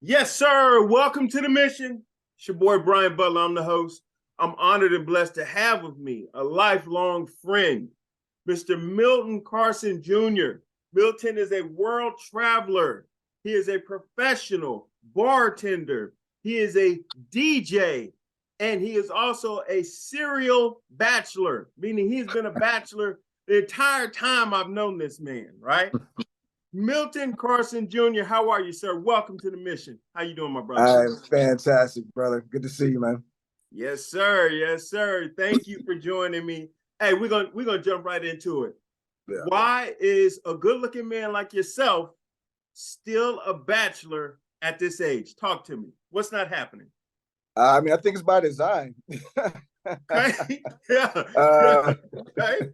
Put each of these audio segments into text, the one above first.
Yes, sir. Welcome to the mission. It's your boy, Brian Butler. I'm the host. I'm honored and blessed to have with me a lifelong friend, Mr. Milton Carson Jr. Milton is a world traveler. He is a professional bartender. He is a DJ. And he is also a serial bachelor, meaning he's been a bachelor the entire time I've known this man, right? Milton Carson Jr., how are you, sir? Welcome to the mission. How you doing, my brother? I'm fantastic, brother. Good to see you, man. Yes, sir. Yes, sir. Thank you for joining me. Hey, we're gonna jump right into it. Yeah. Why is a good-looking man like yourself still a bachelor at this age? Talk to me. What's not happening? I mean, I think it's by design. Okay. Yeah. Okay.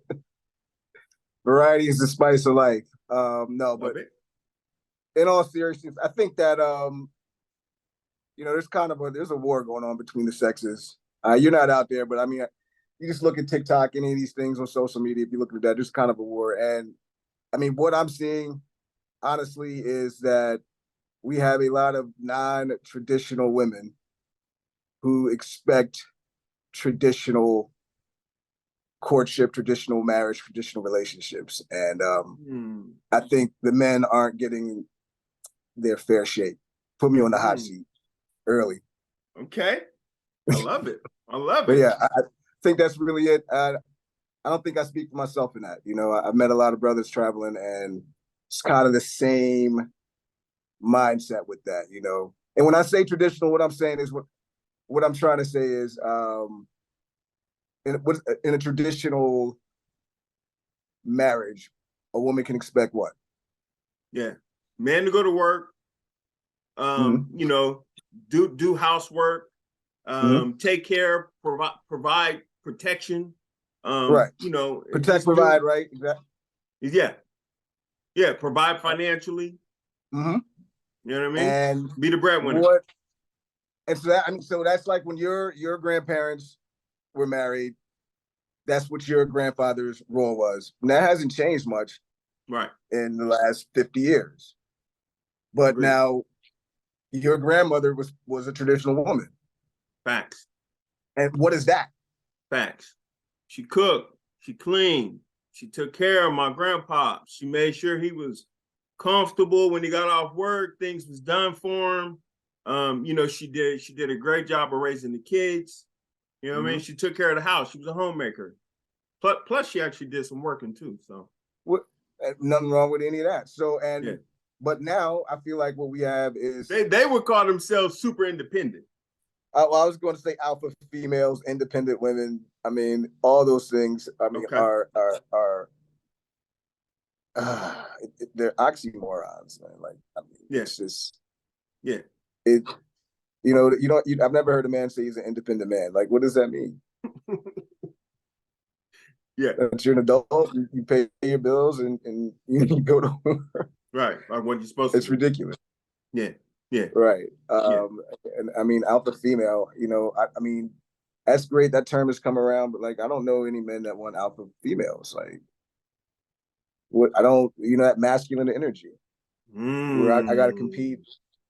Variety is the spice of life. No, but in all seriousness, I think that there's a war going on between the sexes. You're not out there, but I mean, you just look at TikTok, any of these things on social media. If you look at that, there's kind of a war. And I mean, what I'm seeing, honestly, is that we have a lot of non-traditional women who expect traditional courtship, traditional marriage, traditional relationships. And I think the men aren't getting their fair shake. Put me on the hot seat early. Okay. I love it. I love it. But yeah, I think that's really it. I don't think I speak for myself in that. You know, I've met a lot of brothers traveling, and it's kind of the same mindset with that, you know. And when I say traditional, what I'm saying is what I'm trying to say is in a traditional marriage, a woman can expect what? Yeah. Man to go to work, you know, do housework, take care, provide protection. Right. You know, protect, provide, right? Exactly. Yeah. Yeah. Provide financially. You know what I mean? And be the breadwinner. So that's like when your grandparents were married, that's what your grandfather's role was. And that hasn't changed much, right, in the last 50 years. But now your grandmother was a traditional woman. Facts. And what is that? Facts. She cooked, she cleaned, she took care of my grandpa. She made sure he was comfortable when he got off work, things was done for him. You know, she did a great job of raising the kids. You know what I mean? She took care of the house. She was a homemaker. Plus she actually did some working too. So nothing wrong with any of that. So but now I feel like what we have is they would call themselves super independent. I was going to say alpha females, independent women. I mean, all those things. I mean, are they're oxymorons, man. Like, I mean, it's just it. You know, I've never heard a man say he's an independent man. Like, what does that mean? Yeah, that you're an adult, you pay your bills, and you go to work. Right, like what you're supposed to. It's ridiculous. Yeah. Right. And I mean, alpha female. You know, I mean, that's great. That term has come around, but like, I don't know any men that want alpha females. Like, what I don't, that masculine energy, where I got to compete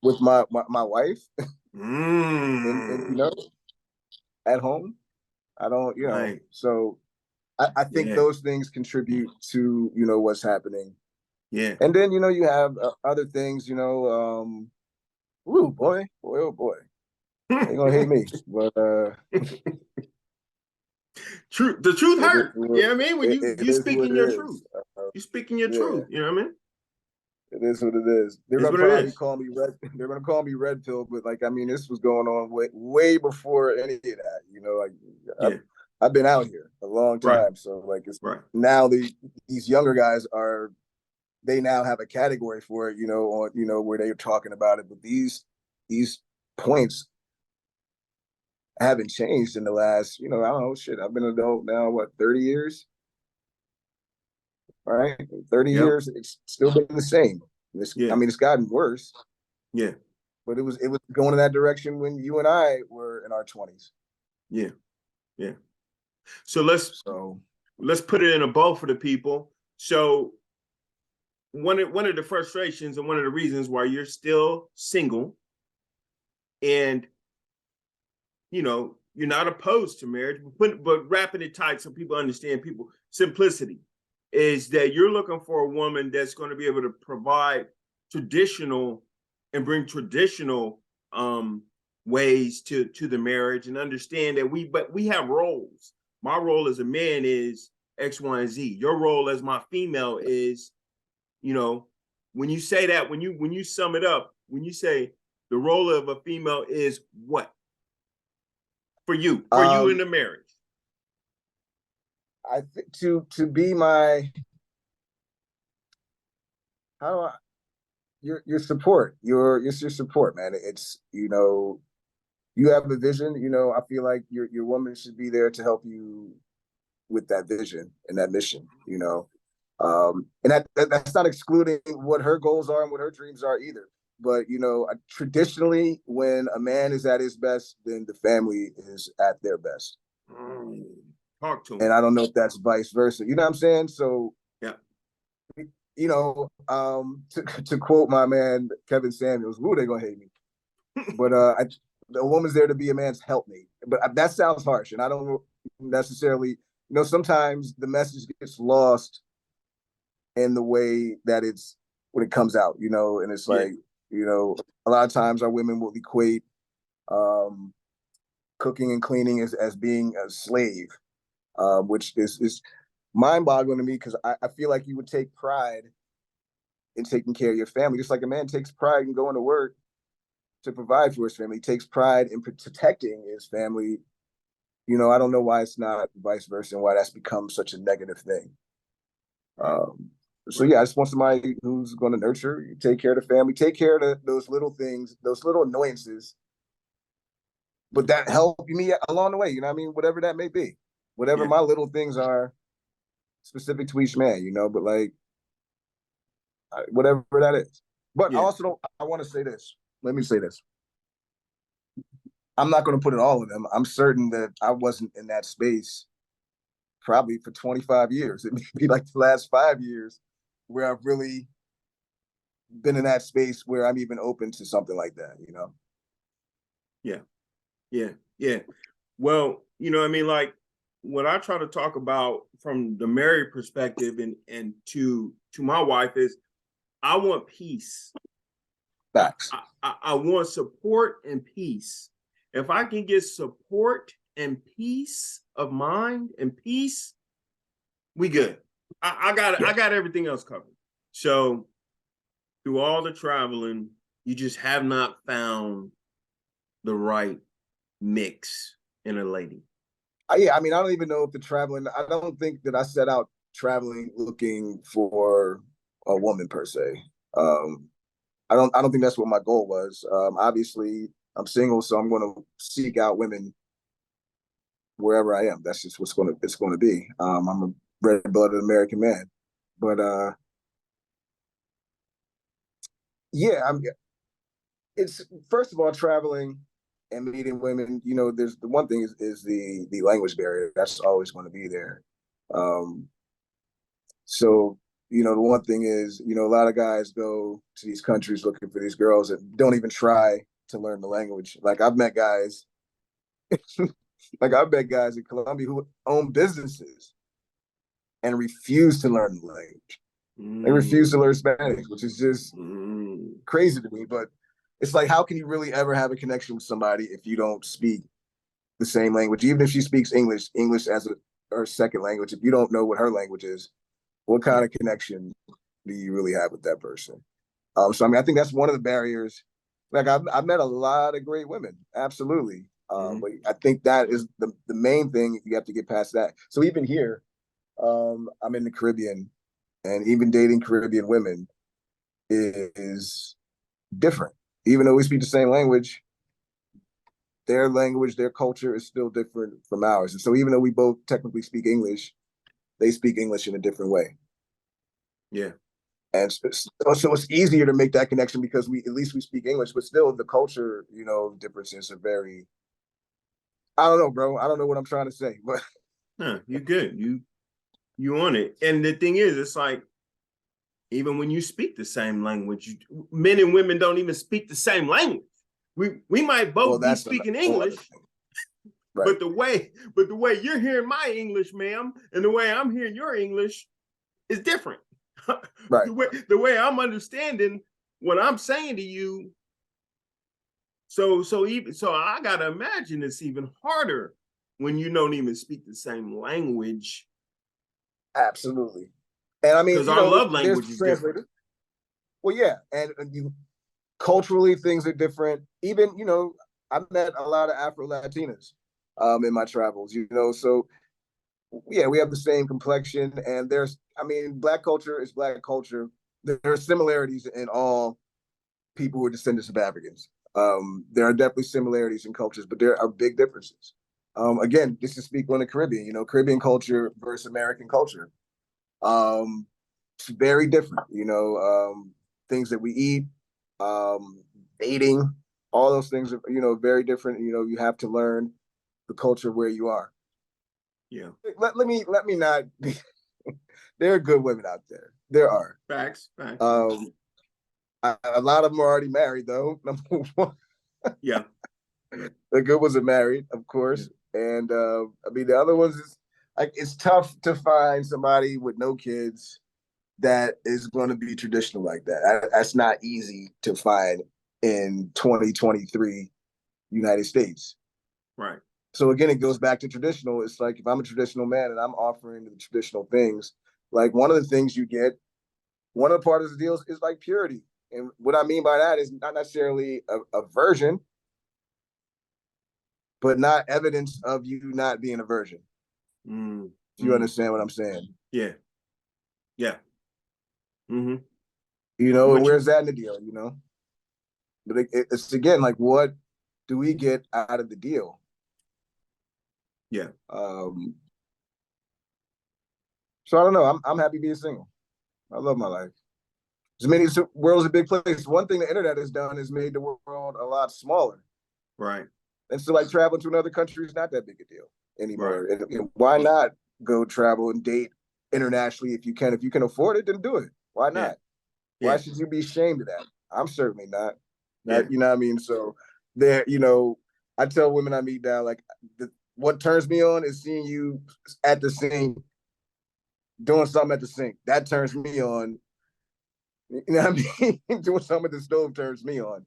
with my wife, and at home. I don't, right. So I think those things contribute to what's happening. Yeah. And then you have other things. Ooh, boy, oh boy. They're gonna hate me. But the truth hurt. You know what I mean? When you speaking your truth. You speaking your truth, you know what I mean? It is what it is. They're gonna probably call me red. They're gonna call me red pill, but like, I mean, this was going on way before any of that. Like, I've been out here a long time, so like, it's now these younger guys they now have a category for it, on where they're talking about it. But these points haven't changed in the last, I don't know, shit. I've been an adult now, 30 years? All right, 30 years, it's still been the same. I mean, it's gotten worse. Yeah. But it was going in that direction when you and I were in our 20s. Yeah. So let's put it in a bow for the people. So one of the frustrations and one of the reasons why you're still single, and you're not opposed to marriage, but wrapping it tight so people understand, people simplicity is that you're looking for a woman that's going to be able to provide traditional and bring traditional ways to the marriage, and understand that we have roles. My role as a man is X, Y, and Z. Your role as my female is, when you say that, when you sum it up, when you say the role of a female is what for you in the marriage? I think to be my, how do I, your support, it's your support, man. It's, you have a vision, I feel like your woman should be there to help you with that vision and that mission, and that's not excluding what her goals are and what her dreams are either. But traditionally, when a man is at his best, then the family is at their best. Talk to him. And I don't know if that's vice versa. You know what I'm saying? So yeah, to quote my man Kevin Samuels, "Woo, they gonna hate me." But the woman's there to be a man's helpmate. But that sounds harsh, and I don't necessarily. Sometimes the message gets lost in the way that it's when it comes out. And it's like, a lot of times our women will equate cooking and cleaning as being a slave, which is mind-boggling to me, because I feel like you would take pride in taking care of your family, just like a man takes pride in going to work to provide for his family. He takes pride in protecting his family. I don't know why it's not vice versa, and why that's become such a negative thing. So yeah, I just want somebody who's going to nurture, take care of the family, take care of those little things, those little annoyances, but that help me along the way. You know what I mean? Whatever that may be, whatever my little things are specific to each man, but like, whatever that is. But I also don't, I want to say this. Let me say this. I'm not going to put it all in them. I'm certain that I wasn't in that space probably for 25 years. It may be like the last 5 years where I've really been in that space where I'm even open to something like that, Yeah. Well, like what I try to talk about from the married perspective and to my wife is, I want peace. Facts. I want support and peace. If I can get support and peace of mind and peace, we good. I got everything else covered. So through all the traveling, you just have not found the right mix in a lady. Yeah, I don't even know if I don't think that I set out traveling looking for a woman per se. I don't think that's what my goal was. Obviously, I'm single, so I'm going to seek out women wherever I am. That's just it's going to be. I'm a red-blooded American man, but it's, first of all, traveling and meeting women. There's the one thing is the language barrier. That's always going to be there. So the one thing is, a lot of guys go to these countries looking for these girls that don't even try to learn the language. Like I've met guys in Colombia who own businesses and refuse to learn the language. They refuse to learn Spanish, which is just crazy to me. But it's like, how can you really ever have a connection with somebody if you don't speak the same language? Even if she speaks English as her second language, if you don't know what her language is, what kind of connection do you really have with that person? So I think that's one of the barriers. Like I've met a lot of great women, absolutely. But I think that is the main thing. You have to get past that. So even here, I'm in the Caribbean, and even dating Caribbean women is different. Even though we speak the same language, their language, their culture is still different from ours. And so even though we both technically speak English, they speak English in a different way. Yeah. And so it's easier to make that connection because at least we speak English, but still the culture, differences are very, I don't know, bro. I don't know what I'm trying to say, but you're good. You on it. And the thing is, it's like, even when you speak the same language, men and women don't even speak the same language. We might both be speaking English, right. but the way you're hearing my English, ma'am, and the way I'm hearing your English is different. Right. the way I'm understanding what I'm saying to you. So I gotta imagine it's even harder when you don't even speak the same language. Absolutely. And I mean, because our love language is different. Well, yeah, and culturally things are different. Even I've met a lot of Afro Latinas in my travels. So yeah, we have the same complexion, and Black culture is Black culture. There are similarities in all people who are descendants of Africans. There are definitely similarities in cultures, but there are big differences. Again, this is speaking on the Caribbean. Caribbean culture versus American culture. It's very different. Things that we eat, dating, all those things are very different. You have to learn the culture where you are. Yeah. Let me not be. There are good women out there. There are facts. A lot of them are already married, though. Number one. Yeah. The good ones are married, of course, and the other ones is like it's tough to find somebody with no kids that is going to be traditional like that. That's not easy to find in 2023 United States. Right. So again, it goes back to traditional. It's like if I'm a traditional man and I'm offering the traditional things, like one of the things you get, one of the parts of the deals is like purity. And what I mean by that is not necessarily a virgin, but not evidence of you not being a virgin. Do you understand what I'm saying? Yeah. Yeah. Mm-hmm. Where's that in the deal? But it's again like, what do we get out of the deal? Yeah. So I don't know. I'm happy being single. I love my life. The world's a big place. One thing the internet has done is made the world a lot smaller. Right. And so like traveling to another country is not that big a deal anymore. Right. And why not go travel and date internationally if you can? If you can afford it, then do it. Why not? Yeah. Why should you be ashamed of that? I'm certainly not. You know what I mean? So there, I tell women I meet now, like what turns me on is seeing you at the sink, doing something at the sink. That turns me on. You know what I mean? Doing something at the stove turns me on.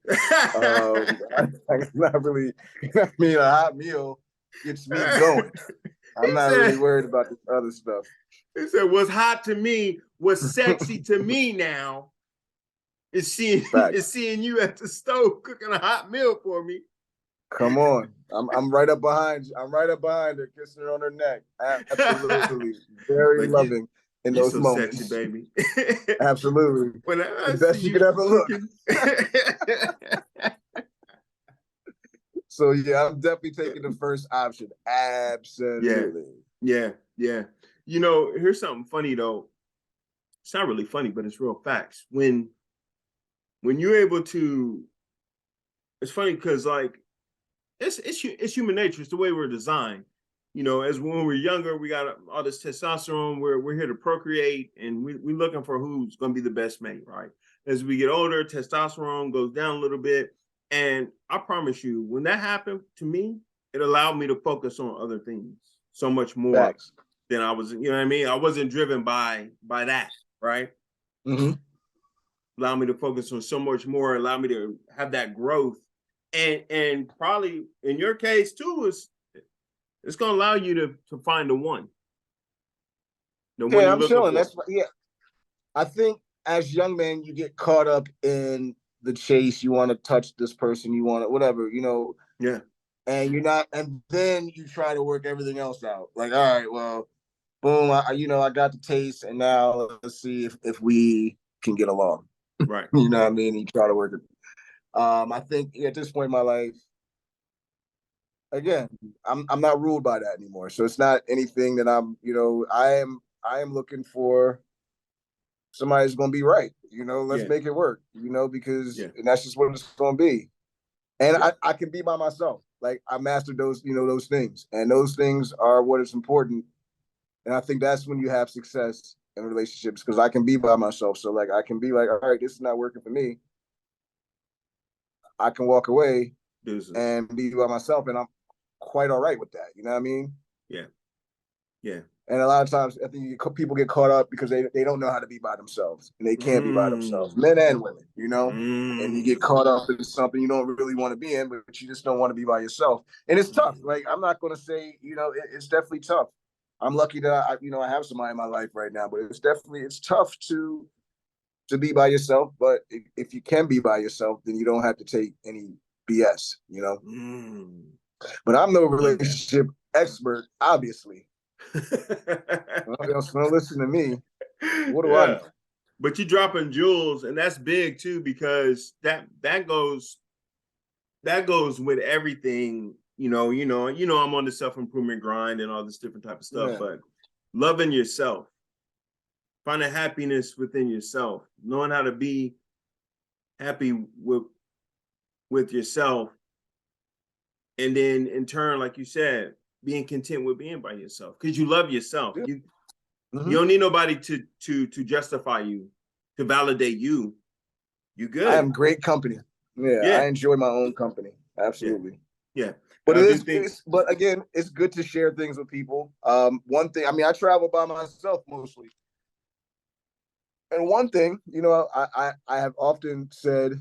Not really, a hot meal gets me going. I'm not really worried about this other stuff. He said, what's hot to me, what's sexy to me now is seeing you at the stove cooking a hot meal for me. Come on. I'm right up behind you. I'm right up behind her, kissing her on her neck. Absolutely. Very loving in those moments. Sexy, baby. Absolutely. When the best you could ever look. So yeah, I'm definitely taking the first option. Absolutely. Yeah. Here's something funny though. It's not really funny, but it's real facts. When you're able to, it's funny because like it's human nature. It's the way we're designed. As when we're younger, we got all this testosterone. We're here to procreate, and we're looking for who's going to be the best mate, right? As we get older, testosterone goes down a little bit, and I promise you, when that happened to me, it allowed me to focus on other things so much more than I was. You know what I mean? I wasn't driven by that, right? Mm-hmm. Allow me to focus on so much more. Allow me to have that growth, and probably in your case too it's going to allow you to find the one. I'm chilling. I think as young men, you get caught up in the chase. You want to touch this person. You want to whatever, Yeah. And you're not, and then you try to work everything else out. Like, all right, well, boom, I got the taste, and now let's see if we can get along. Right. You know what I mean? You try to work it. I think at this point in my life, again, I'm not ruled by that anymore. So it's not anything that I am looking for somebody who's gonna be right. Let's make it work, because and that's just what it's gonna be. And I can be by myself. Like I mastered those, those things. And those things are what is important And I think that's when you have success in relationships, because I can be by myself. So like I can be like, all right, this is not working for me. I can walk away and be by myself, and I'm quite all right with that. You know what I mean? Yeah. Yeah. And a lot of times, I think people get caught up because they don't know how to be by themselves, and they can't be by themselves, men and women, you know. And you get caught up in something you don't really want to be in, but you just don't want to be by yourself, and it's tough. Like I'm not going to say, you know, it's definitely tough. I'm lucky that I have somebody in my life right now, but it's tough to be by yourself. But if you can be by yourself, then you don't have to take any BS, you know. But I'm no relationship expert, obviously. Don't listen to me. What do I know? But you're dropping jewels, and that's big too, because that goes with everything. I'm on the self-improvement grind and all this different type of stuff, but loving yourself, finding happiness within yourself, knowing how to be happy with yourself, and then in turn, like you said, being content with being by yourself because you love yourself. You don't need nobody to justify you, to validate you. You good. I am great company. Yeah, I enjoy my own company. Absolutely. Yeah. But but again, it's good to share things with people. One thing, I mean, I travel by myself mostly. And one thing, I have often said,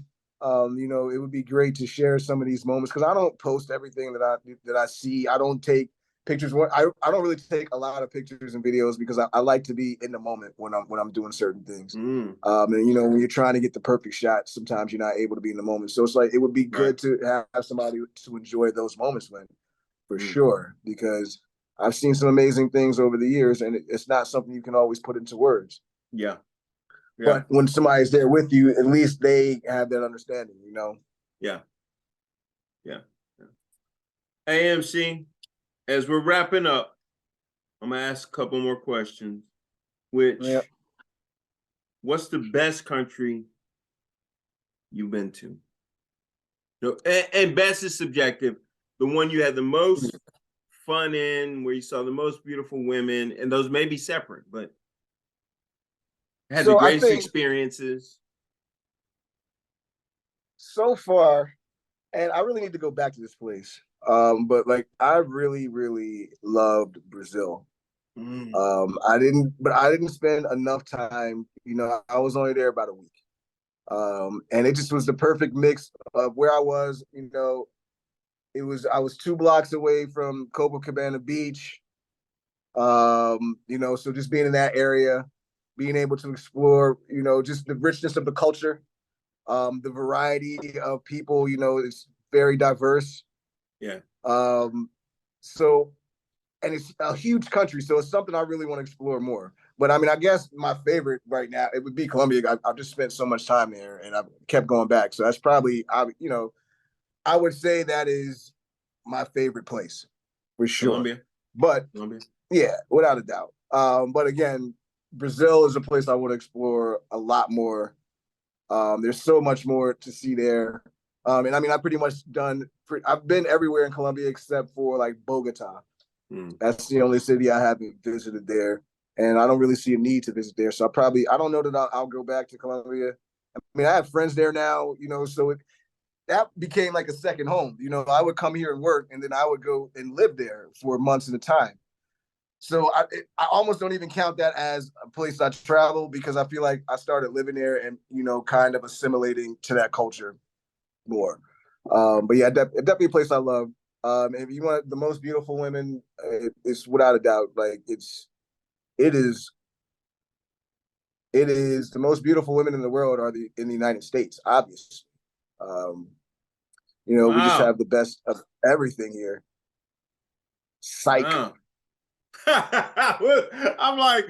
it would be great to share some of these moments, because I don't post everything that I see. I don't take pictures. I don't really take a lot of pictures and videos, because I like to be in the moment when I'm doing certain things. And when you're trying to get the perfect shot, sometimes you're not able to be in the moment. So it's like it would be good to have somebody to enjoy those moments with, for sure, because I've seen some amazing things over the years, and it's not something you can always put into words. Yeah. But when somebody's there with you, at least they have that understanding, you know? Yeah. AMC, as we're wrapping up, I'm going to ask a couple more questions, what's the best country you've been to? And best is subjective. The one you had the most fun in, where you saw the most beautiful women, and those may be separate, but had the greatest experiences so far. And I really need to go back to this place. But like I really, really loved Brazil. I didn't spend enough time. I was only there about a week. And it just was the perfect mix of where I was. I was 2 blocks away from Copacabana Beach. So just being in that area, being able to explore, just the richness of the culture, the variety of people, it's very diverse. Yeah. So, and it's a huge country, so it's something I really want to explore more. But I mean, I guess my favorite right now, it would be Colombia. I've just spent so much time there, and I've kept going back. So that's probably, I would say that is my favorite place for sure. Colombia. But yeah, without a doubt. But again, Brazil is a place I want to explore a lot more. There's so much more to see there. And I mean, I've pretty much I've been everywhere in Colombia except for like Bogota. That's the only city I haven't visited there. And I don't really see a need to visit there. So I don't know that I'll go back to Colombia. I mean, I have friends there now, so that became like a second home. I would come here and work, and then I would go and live there for months at a time. So I almost don't even count that as a place I travel, because I feel like I started living there and, kind of assimilating to that culture more. But yeah, definitely a place I love. If you want the most beautiful women, it's without a doubt, like it is the most beautiful women in the world are in the United States, obviously. We just have the best of everything here. Psych. Wow. I'm like,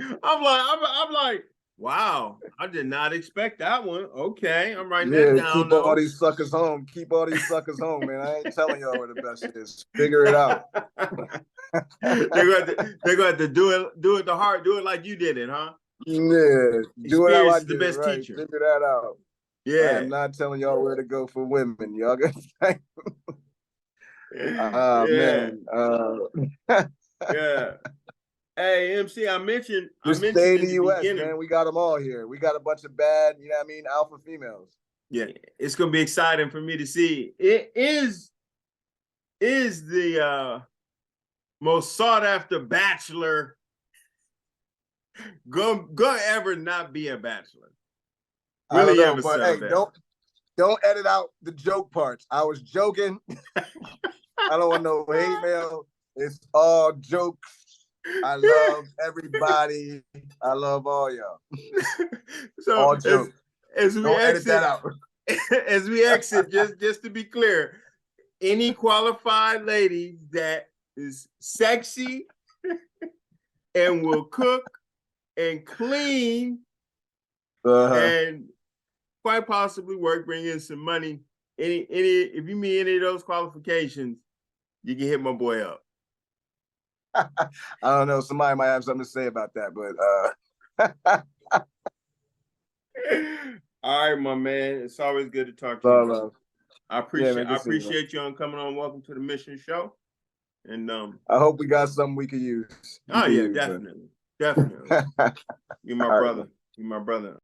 wow, I did not expect that one. Okay, I'm writing that down. Keep all these suckers home. Keep all these suckers home, man. I ain't telling y'all where the best is. Figure it out. They're going to do it the hard, do it like you did it, huh? Yeah, do it how I did. The best teacher. Figure that out. Yeah, I'm not telling y'all where to go for women. Y'all got man. Yeah. Hey, MC, I mentioned Just stay in in the the US, beginning. man. We got them all here. We got a bunch of bad, you know what I mean, alpha females. Yeah, it's gonna be exciting for me to see. It is the most sought after bachelor gonna ever not be a bachelor? I don't Really know, ever but hey, settle down? don't edit out the joke parts. I was joking. I don't want no hate mail. It's all jokes. I love everybody. I love all y'all. So All jokes. as we Don't edit that exit, out. as we exit, just to be clear, any qualified lady that is sexy and will cook and clean and quite possibly work, bring in some money. Any if you meet any of those qualifications, you can hit my boy up. I don't know. Somebody might have something to say about that, but all right, my man. It's always good to talk to you. I man, appreciate you on coming on. Welcome to the Mission Show. And I hope we got something we could use. Definitely. You're my brother. You're my brother.